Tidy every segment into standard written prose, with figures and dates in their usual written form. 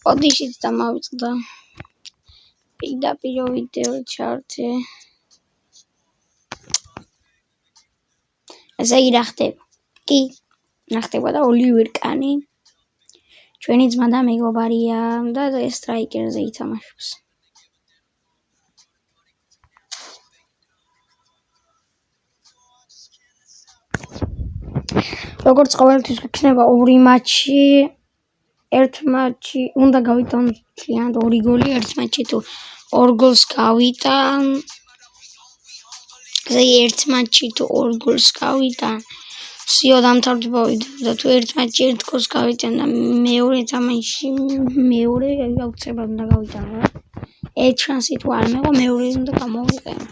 ოდიშიც დამავიწყდა. პირდაპირ ვიდეო ჩავრთე. ესე იგი რა ხდება? კი, რა ხდება და ოლივერ კანი ჩვენი ძმა და მეგობარია და სტრაიკერზე ითამაშებს. როგორც ყოველთვის გვექნება 2 მატჩი. ერთ მატჩი უნდა გავიტანო მთლიანად 2 გოლი, ერთ მატჩში თუ 2 გოლს გავიტან. ერთ მატჩში თუ 2 გოლს გავიტან, სიო დამთავრდება ვიდეო და თუ ერთ მატჩში 1 გოლს გავიტან და მეორე თამაში მეორე აუცილებლად უნდა გავიტანო რა. ერთ შანსი თუ არ მეღო მეორე უნდა გამოვიყენო.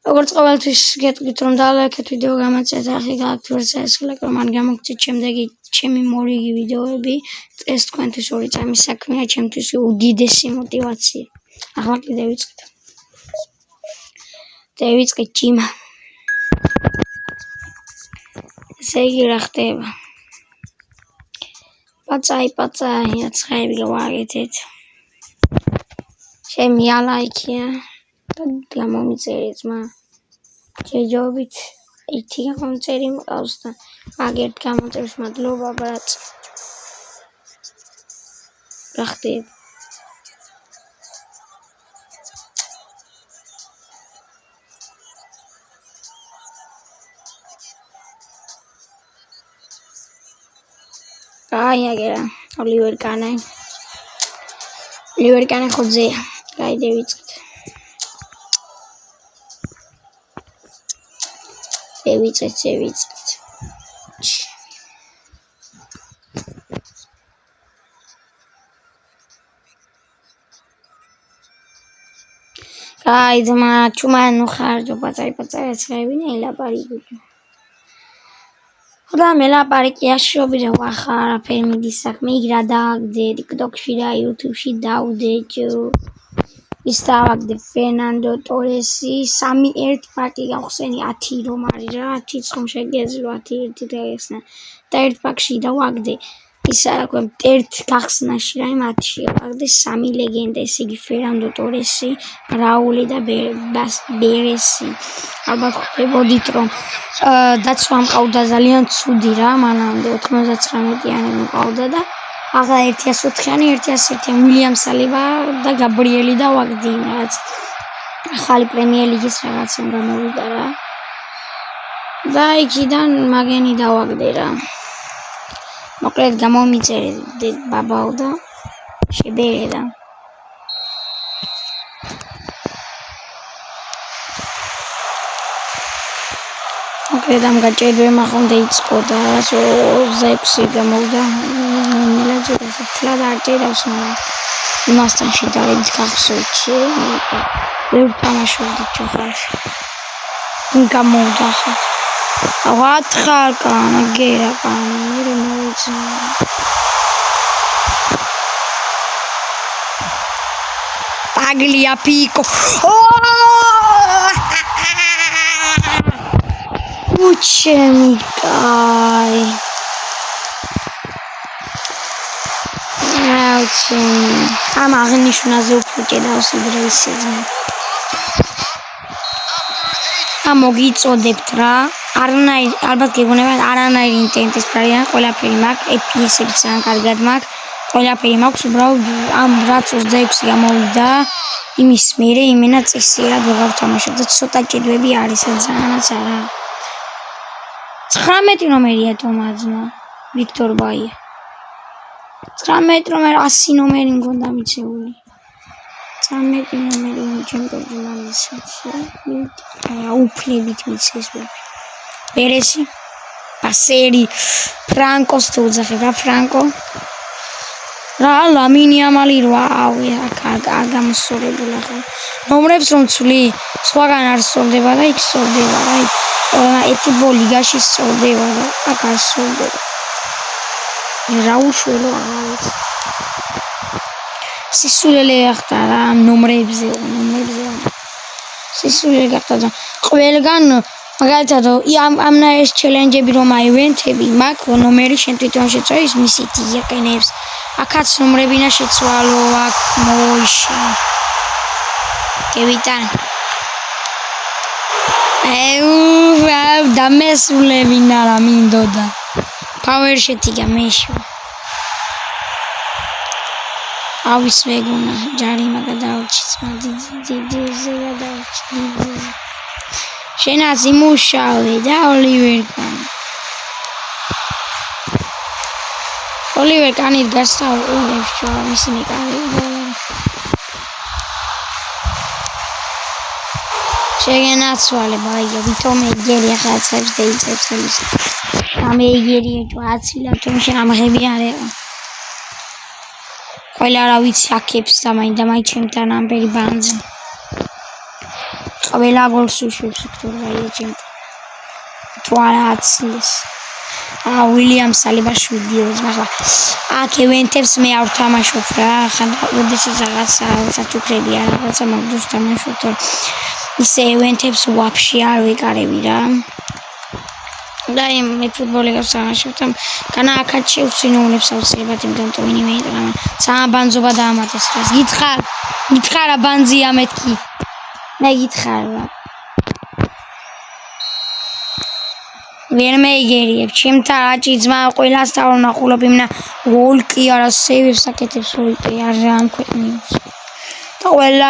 როგორც ყოველთვის გეტყვით რომ დალაიქეთ ვიდეო გამაწევთ, ახლა გააქვთ ვერსაესხლეკ რომ არ გამოგცეთ შემდეგი ჩემი მორიგი ვიდეოები. ეს თქვენთვის 2 წამის საქმეა, ჩემთვის უდიდესი мотиваცია. ახლა კიდე ვიწყეთ. დავიწყეთ ჯიმა. ესე იგი რა ხდება? პაცაი, აცხაები გავაკეთეთ. ჩემი ალაიქია და გამომიწერეთ ძმა. ჯეჯობით ერთი გამომწერი მყავს და მაგერთ გამოწერს მადლობა ბრატ. რა ხდება? აი აგერა ოლივერ კანი ხოძეა. გაიდე ვიწყეთ. ვიწყეთ. გაიძმა ჩუმანო ხარჯო პაცაი აცხაებინა ელაპარაკი. ხოდა მელაპარაკი აშობი რა ვახა არაფერი მიდის საქმე. იქ რა დააგდე TikTok-ში და YouTube-ში დავდე ის დავაგდე ფერნანდო ტორესი 3-1 პარტი გავხსენი 10 რომ არის რა 10 ხომ შეგეძლო 10-1 დაიხსნა და ერთ პაკში დავაგდე ის აკვე ერთ გახსნაში რა მათში ავაგდე 3 ლეგენდა ესე იგი ფერნანდო ტორესი, რაული და ბერესი. ალბათ ხვდებოდით რომ დაცვა მყავდა ძალიან ცუდი რა მანამდე 99-იანი მყავდა და ახლა 104-იანი 101-იანი უილიამ სალიბა და გაბრიელი და ვაგდი რაც ახალი პრემიერ ლიგის რაღაცა გამოვიდა რა და იქიდან მაგენი დავაგდე რა. მოკლედ გამომიწერე ბაბაო და შებერე და მოკლედ ამ გაჭედვემა ხონდა იწყო და 26 გამოვიდა მილაჯი და არ ჭედავს მაგრამ იმასთან შედარებით გახსოვჩი ვერ თამაშობდი ჩოხალში გამოვიდა ხა ვათხარ კანა გერა კანა მე მოიცა პაგლია პიკო უჩემი კაი ამ აღნიშნაზე უფრო ჭედავს ვიდრე ისეზე მოგიწოდებთ რა ალბათ გეგონებათ არანაირი ინტერნეტის პრარიან ყველაფერი მაქვს FPS-ები ძალიან კარგად მაქვს ყველაფერი მაქვს უბრალოდ ამ რაც 26 გამოვიდა იმის მერე იმენა წესიერად ვეღარ ვთამაშობ და ცოტა ჭედვები არის ძალიანაც არა 19 ნომერია თომაძმა ვიქტორ ბაია 19 ნომერი 100 ნომერი მგონდა მიცეული 13 ნომერი ჩემპიონი მამისაცია უფლებით მიცეს ბერესი პასერი ფრანკოს თუ უძახებ რა ფრანკო რა ლამინი ამალი ვაუ გამოსწორებული ახლა ნომრებს რომ ცვლი სხვაგან არ სწორდება და იქ სწორდება რა ეტიბო ლიგაში სწორდება და აქ არ სწორდება რა უშველო აღარც სისულელე ახტა ნომრებზე სისულელე გახდა ყველგან მაგალითად ამ ეს ჩელენჯები რომ აივენთები მაგ ნომერი შენ თვითონ შეწვევის მისით იყენებს აქაც ნომრებინა შეცვალო აქ მოიში კევიტან დამესულევინა რა მინდოდა power შეთიგა მეშვა ავის მეგონა ჯარი მაგა დაუჩიც დიდზე გადავჭი შენაც იმუშავე და ოლივერ კანი გასაუყურებს ჩვენ ისინი კანი შეგენაცვალე ბაია ვითომ ეგერი ახალწებს და იწებს ის ამ ეგერი აწილა თუმცა ამღები არა ყველა რა ვიცი აქებს და მაინდა ჩემთან ამბერი ბანძი ყველა გოლს უშვებს თორე ჩემ თუ არა აცილეს ვილიამ სალებაშვილი მაგრამ აქ ევენთებს მე არ ვთამაშობ რა ხან ოდესაც რაღაცა ჩუქრები არა რაღაცა მაგდოს თამაშობ თორე ისე ევენთებს ვაფშე არ ვეკარები რა და მე ფუტბოლი გავსამაშობ და განა აქაც შევცინოუნებს აუცილებლად იმ განტოვინი მეიტყვა სააბანძობა დაამატეს რას გითხარა ბანძია მეთქი მე გითხარ რა ვერ მეიგერიებ ჩემთან რაჭი ძმა ყველას თავნახულობ იმნა ვოლკი არა სეივებს აკეთებს ვოლკი არა ამ ქვეყნებს და ყველა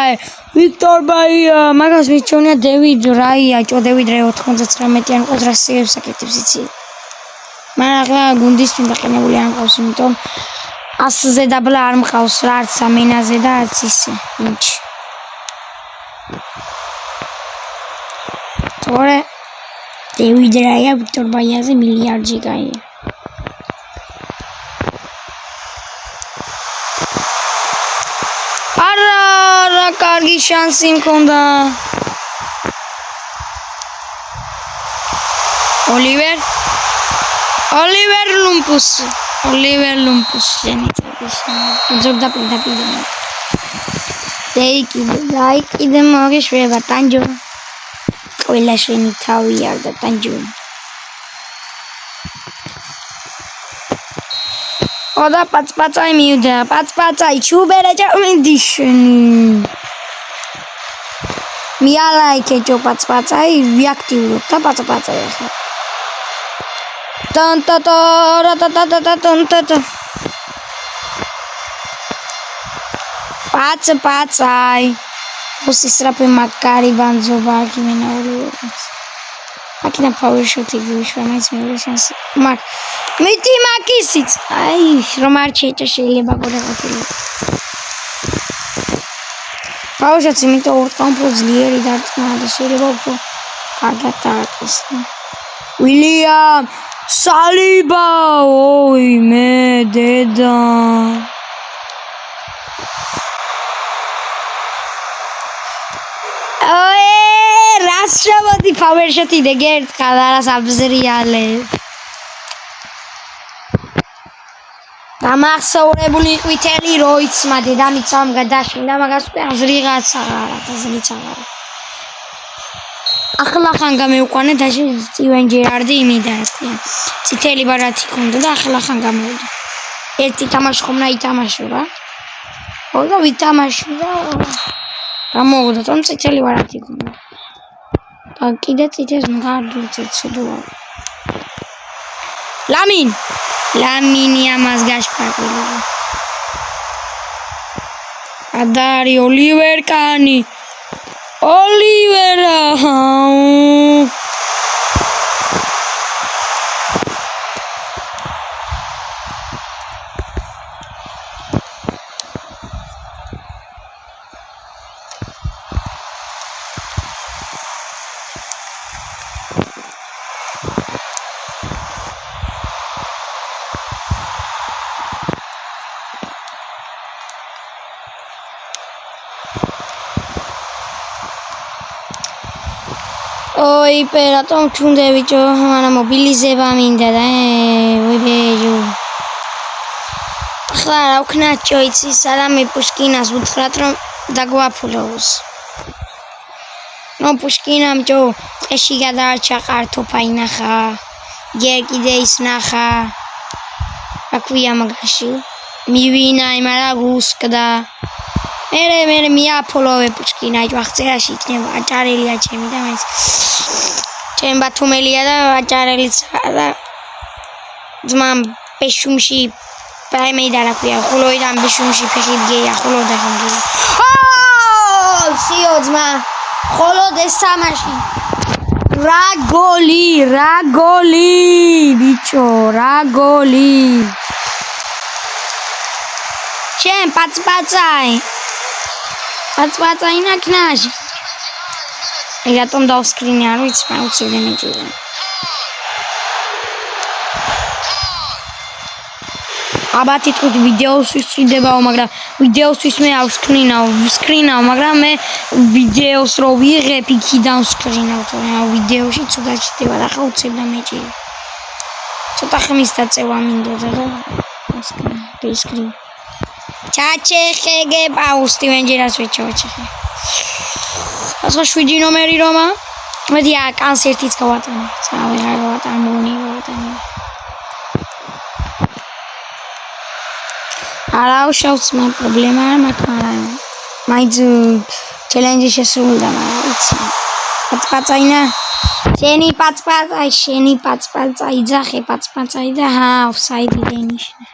ვიქტორ ბაია მაგას მიჩვენია დევიდ რაია დევიდ რა 99-იან ყოდრას სეივებს აკეთებს იცი მაგრამ გუნდის მიმაყენებული არ მყავს იმიტომ 100-ზე დაბლა არ მყავს რა არც ამინაზე და არც ისე ინჩი თორე დევიდ რაია ვიქტორ ბაიაზე მილიარდში გაია არა კარგი შანსი მქონდა ოლივერ ლუმპუს ზოგდა პირდაპირ დაიკიდე მოგეშვება ტანჯო ყველა შენი თავი არ და ტანჯო ოდა პაწპაწაი მიუდა პაწპაწაი ჩუბერა ჭამენდიშენი მიალაიქე ჯო პაწპაწაი ვიაქტიურობ და პაწპაწაი ახლა პაწპაწაი უსისრაფე მაგარი ბანძობა გიმენაული აქედან power shot იგივიშვა მაინც მეორე შანსი მაგ მიტი მაგისიც აი რომ არ შეჭა შეიძლება გორეყოფილი power shot იმიტომ ორტკომპო ძლიერი დარტყმა და შეიძლება უფრო კარგად დაარტყეს ვილიამ სალიბა ოი მე დედა შევადი power shot-ი დეგერთ ხალარას აბზრიალე დამახსოვრებული ყვითელი როიცმა დედამიწამ გადაშინდა მაგას უკვე აზრიღაცა არა ახლა ხან გამეუყვანე დაში სტივენ ჯერარდი იმიდანია წითელი ბარათი ქონდა და ახლა ხან გამოვიდა ერთი თამაში ხომ ითამაშო რა და ვითამაშო და გამოვიდა თუმცა წითელი ბარათი ქონდა კიდე წითელს მგარდულზე ცუდოა ლამინი ამას გაშფარდება ადარი ოლივერ კანი ოლივერა oi pera tom chunde bicho mana mobilizeba minda da oi bejo ხარა უკნაჭო იცი სალამი პუშკინას უთხრათ რომ დაგვაფულოს ნო პუშკინამ ჯო წეში გადაარჩა კარტოფა ინახა ჯერ კიდე ის ნახა რა ქვია მაგაში მივინა იმარა გუსკდა მე მიაფოლოვე პუშკინა ჯახწერაში იქნება აჭარელია ჩემი და მეც ჩემ ბათუმელია და აჭარელიც და ძმამ ბეშუმში პრაიმეიდა რა ქვია ხოლოიდან ბეშუმში ფეხით გეია ხოლოდა ხამგე სიო ძმა ხოლოდ ეს სამაში რა გოლი ბიჭო რა გოლი ჩემ პაცპაცაი ნაკნაში რატომ დავსკრინე არ ვიცი მაგრამ უცებ მეჭირე აბათი თქვი ვიდეოსთვის წვიდებაო მაგრამ ვიდეოსთვის მე არ ვსკრინავ მაგრამ მე ვიდეოს რო ვიღებ იქიდან ვსკრინავ თორემ ვიდეოში ცოტა ჩდება და ხა უცებ და მეჭირე ცოტა ხმის დაწევა მინდოდა და ვსკრინავ ჩაჩეხეგე პაუსტი ვენჯერას ვეჩოჩეხე ასო 7 ნომერი რომა მედი კონცერტიც გავატანე წავე რა გავატანე არა უშავს მე პრობლემა არ მაქვს მაგრამ მაინც ჩელენჯი შესრულდა მაგრამ იცი პაცპაცაინა შენი პაცპაცაი ძახე პაცპაცაი და ჰა ოფსაიდი დენიშნა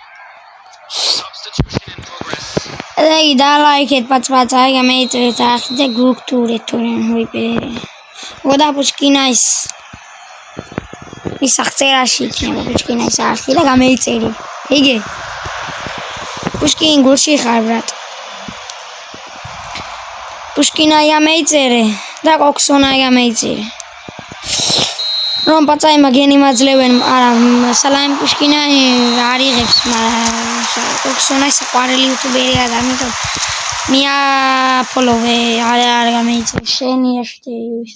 ეი და ლაიქეთ პაცპაცაი გამეიწერეთ ახი და გუქტურეთ თორემ ვიპერე ოდა პუშკინაის ის აღწერაში იქნება პუშკინაის ახი და გამეიწერე იგე Pushkin gulshi xar brat. Pushkinaი გამეიწერე და კოქსონაი გამეიწერე. რომ პაცაი მაგენი მაძლევენ, არა, სალამი პუშკინაი არ იღებს, მაგრამ კოქსონაი საყვარელი იუთუბერია და ამიტომ მიაფოლოვე, არ გამეიწერე. შენი აშტეიუს.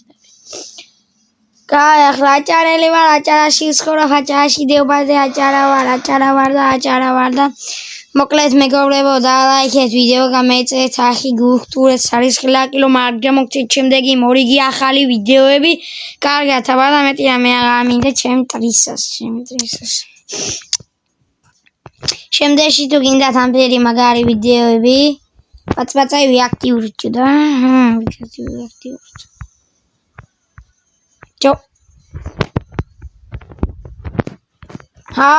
კაი, ახლა აჭარელი ვარ, აჭარაში ვცხოვრობ, აჭარაში დევბაზე აჭარა ვარ და მოკლედ მეგობრებო და ლაიქეთ ვიდეო გამეწერეთ ახი გუხტურეთ არის ხილაკილო მაგრამ მოგცეთ შემდეგი მორიგი ახალი ვიდეოები კარგად აბა მეტი რამე ამინდა ჩემ ტრისას შემდეგში თუ გინდათ ამფერი მაგარი ვიდეოები პაცპაცაი ვიაქტიურჩ და ვიაქტიურჩ ჯო ჰა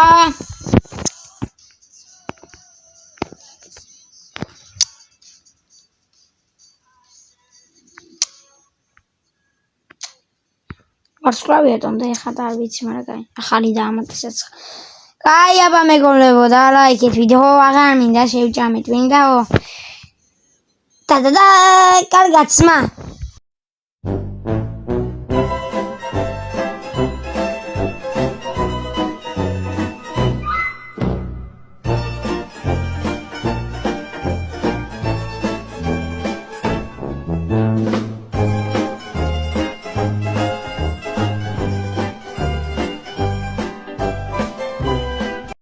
ვარსკვლავიატომ და ეხლა და არ ვიცი მაგრამ კაი ახალი დაამატესაც კაი აბა მეგობრებო და ლაიქეთ ვიდეო აღარ მინდა შევჭამეთ ვინდაო და კარგად სმა